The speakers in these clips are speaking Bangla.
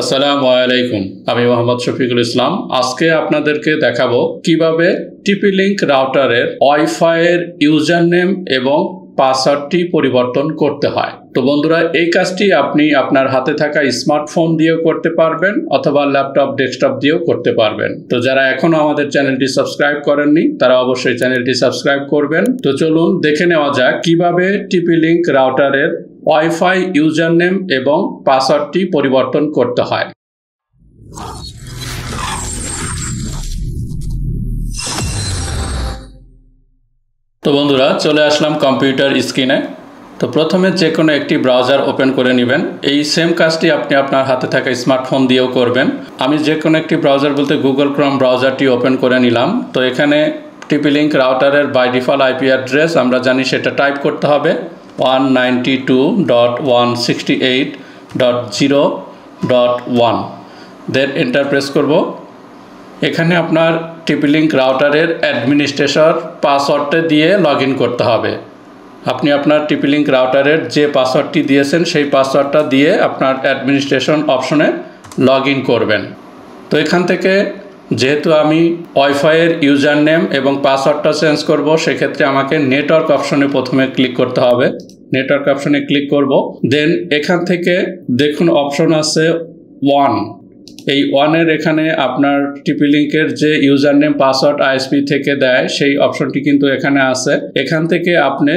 আসসালামু আলাইকুম, আমি মোহাম্মদ শফিকুল ইসলাম। আজকে আপনাদেরকে দেখাবো কিভাবে টিপি-লিঙ্ক রাউটারের ওয়াইফাই এর ইউজার নেম এবং পাসওয়ার্ডটি পরিবর্তন করতে হয়। তো বন্ধুরা, এই কাজটি আপনি আপনার হাতে থাকা স্মার্টফোন দিয়েও করতে পারবেন অথবা ল্যাপটপ, ডেস্কটপ দিয়েও করতে পারবেন। তো যারা এখনো আমাদের চ্যানেলটি সাবস্ক্রাইব করেননি তারা অবশ্যই চ্যানেলটি সাবস্ক্রাইব করবেন। তো চলুন দেখে নেওয়া যাক কিভাবে টিপি-লিঙ্ক রাউটারের ওয়াইফাই ইউজার নেম এবং পাসওয়ার্ডটি পরিবর্তন করতে হয়। তো বন্ধুরা, চলে আসলাম কম্পিউটার স্ক্রিনে। তো প্রথমে যে কোনো একটি ব্রাউজার ওপেন করে নেবেন। এই সেম কাজটি আপনি আপনার হাতে থাকা স্মার্টফোন দিয়েও করবেন। আমি যে কোনো একটি ব্রাউজার বলতে গুগল ক্রোম ব্রাউজারটি ওপেন করে নিলাম। তো এখানে টিপি-লিঙ্ক রাউটারের বাই ডিফল্ট আইপি অ্যাড্রেস আমরা জানি, সেটা টাইপ করতে হবে 192.168.0.1। দেন এন্টার প্রেস করব। এখানে আপনার টিপি-লিঙ্ক রাউটারের অ্যাডমিনিস্ট্রেটর পাসওয়ার্ডটা দিয়ে লগ ইন করতে হবে। আপনি আপনার টিপি-লিঙ্ক রাউটারের যে পাসওয়ার্ডটি দিয়েছেন সেই পাসওয়ার্ডটা দিয়ে আপনার অ্যাডমিনিস্ট্রেশন অপশনে লগ ইন করবেন। তো এখান থেকে যেহেতু আমি ওয়াইফাইয়ের ইউজার নেম এবং পাসওয়ার্ডটা চেঞ্জ করব, সেক্ষেত্রে আমাকে নেটওয়ার্ক অপশনে প্রথমে ক্লিক করতে হবে। নেটওয়ার্ক অপশনে ক্লিক করব। দেন এখান থেকে দেখুন অপশন আছে 1। এই 1-এর এখানে আপনার টিপি-লিঙ্কের যে ইউজার নেম পাসওয়ার্ড আইএসপি থেকে দেয় সেই অপশনটি কিন্তু এখানে আছে। এখান থেকে আপনি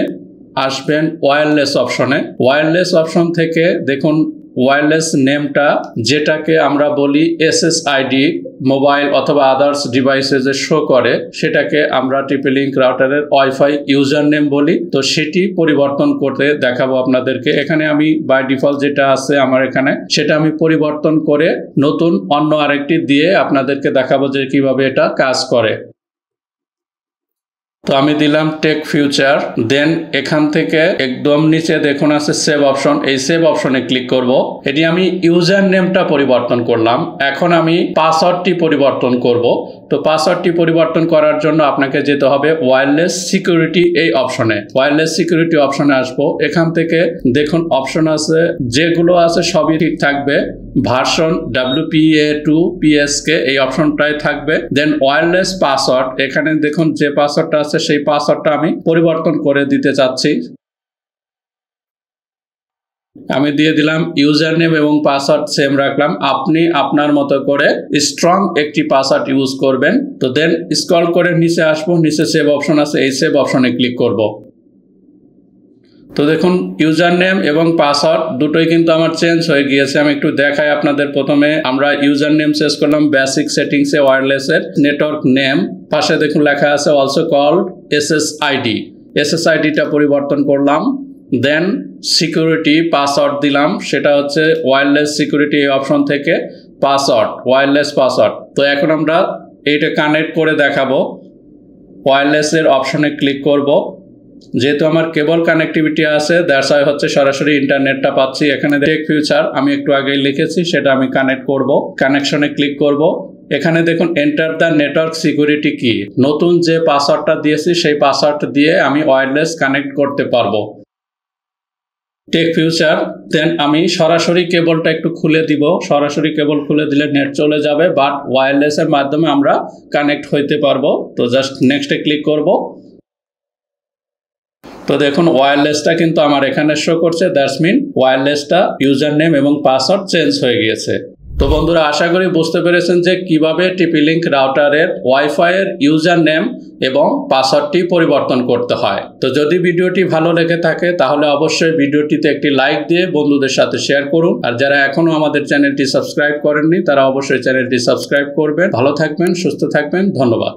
আসবেন ওয়্যারলেস অপশনে। ওয়্যারলেস অপশন থেকে দেখুন ওয়্যারলেস নেমটা, যেটাকে আমরা বলি এসএসআইডি, মোবাইল অথবা আদার্স ডিভাইসে যে শো করে, সেটাকে আমরা টিপি-লিঙ্ক রাউটারের ওয়াইফাই ইউজার নেম বলি। তো সেটি পরিবর্তন করতে দেখাবো আপনাদেরকে। এখানে আমি বাই ডিফল্ট যেটা আছে আমার এখানে, সেটা আমি পরিবর্তন করে নতুন অন্য আরেকটি দিয়ে আপনাদেরকে দেখাবো যে কিভাবে এটা কাজ করে। তো আমি দিলাম টেক ফিউচার। দেন এখান থেকে একদম নিচে দেখুন আছে সেভ অপশন। এই সেভ অপশনে ক্লিক করব। এটি আমি ইউজার নেমটা পরিবর্তন করলাম। এখন আমি পাসওয়ার্ডটি পরিবর্তন করব। তো পাসওয়ার্ডটি পরিবর্তন করার জন্য আপনাকে যেতে হবে ওয়্যারলেস সিকিউরিটি এই অপশনে। ওয়্যারলেস সিকিউরিটি অপশনে আসবো। এখান থেকে দেখুন অপশন আছে, যেগুলো আছে সবই ঠিক থাকবে। ভার্সন WPA2 PSK এই অপশনটাই থাকবে। দেন ওয়্যারলেস পাসওয়ার্ড, এখানে দেখুন যে পাসওয়ার্ডটা আছে সেই পাসওয়ার্ডটা আমি পরিবর্তন করে দিতে চাচ্ছি। আমি দিয়ে দিলাম ইউজার নেম এবং পাসওয়ার্ড সেম রাখলাম। আপনি আপনার মতো করে স্ট্রং একটি পাসওয়ার্ড ইউজ করবেন। তো দেন স্ক্রল করে নিচে আসবো। নিচে সেভ অপশন আছে, এই সেভ অপশনে ক্লিক করব। তো দেখুন ইউজার নেম এবং পাসওয়ার্ড দুটোই কিন্তু আমার চেঞ্জ হয়ে গিয়েছে। আমি একটু দেখাই আপনাদের। প্রথমে আমরা ইউজার নেম চেঞ্জ করলাম বেসিক সেটিংসে ওয়্যারলেসের। নেটওয়ার্ক নেম পাশে দেখুন লেখা আছে অলসো কল্ড এসএসআইডি। এসএসআইডিটা পরিবর্তন করলাম। দেন সিকিউরিটি পাসওয়ার্ড দিলাম, সেটা হচ্ছে ওয়্যারলেস সিকিউরিটি এই অপশন থেকে পাসওয়ার্ড, ওয়্যারলেস পাসওয়ার্ড। তো এখন আমরা এইটা কানেক্ট করে দেখাবো। ওয়্যারলেসের অপশনে ক্লিক করব। যেহেতু আমার কেবল কানেক্টিভিটি আছে, দ্যাটস ওয়াই হচ্ছে সরাসরি ইন্টারনেটটা পাচ্ছি। এখানে টেক ফিউচার আমি একটু আগেই লিখেছি, সেটা আমি কানেক্ট করব। কানেকশনে ক্লিক করব। এখানে দেখুন এন্টার দ্য নেটওয়ার্ক সিকিউরিটি কি। নতুন যে পাসওয়ার্ডটা দিয়েছি সেই পাসওয়ার্ড দিয়ে আমি ওয়্যারলেস কানেক্ট করতে পারবো। Take future. দেন আমি সরাসরি কেবলটা একটু খুলে দিব। সরাসরি কেবল খুলে দিলে নেট চলে যাবে, বাট ওয়্যারলেসের মাধ্যমে আমরা কানেক্ট হইতে পারবো। তো জাস্ট নেক্সটে ক্লিক করব। তো দেখুন ওয়্যারলেসটা কিন্তু আমার এখানে শো করছে। দ্যাটস মিন ওয়্যারলেসটা ইউজার নেম এবং পাসওয়ার্ড চেঞ্জ হয়ে গিয়েছে। তো বন্ধুরা, আশা করি বুঝতে পেরেছেন যে কিভাবে টিপি-লিঙ্ক রাউটারের ওয়াইফাইয়ের ইউজার নেম এবং পাসওয়ার্ডটি পরিবর্তন করতে হয়। তো যদি ভিডিওটি ভালো লেগে থাকে তাহলে অবশ্যই ভিডিওটিতে একটি লাইক দিয়ে বন্ধুদের সাথে শেয়ার করুন। আর যারা এখনো আমাদের চ্যানেলটি সাবস্ক্রাইব করেননি তারা অবশ্যই চ্যানেলটি সাবস্ক্রাইব করবেন। ভালো থাকবেন, সুস্থ থাকবেন। ধন্যবাদ।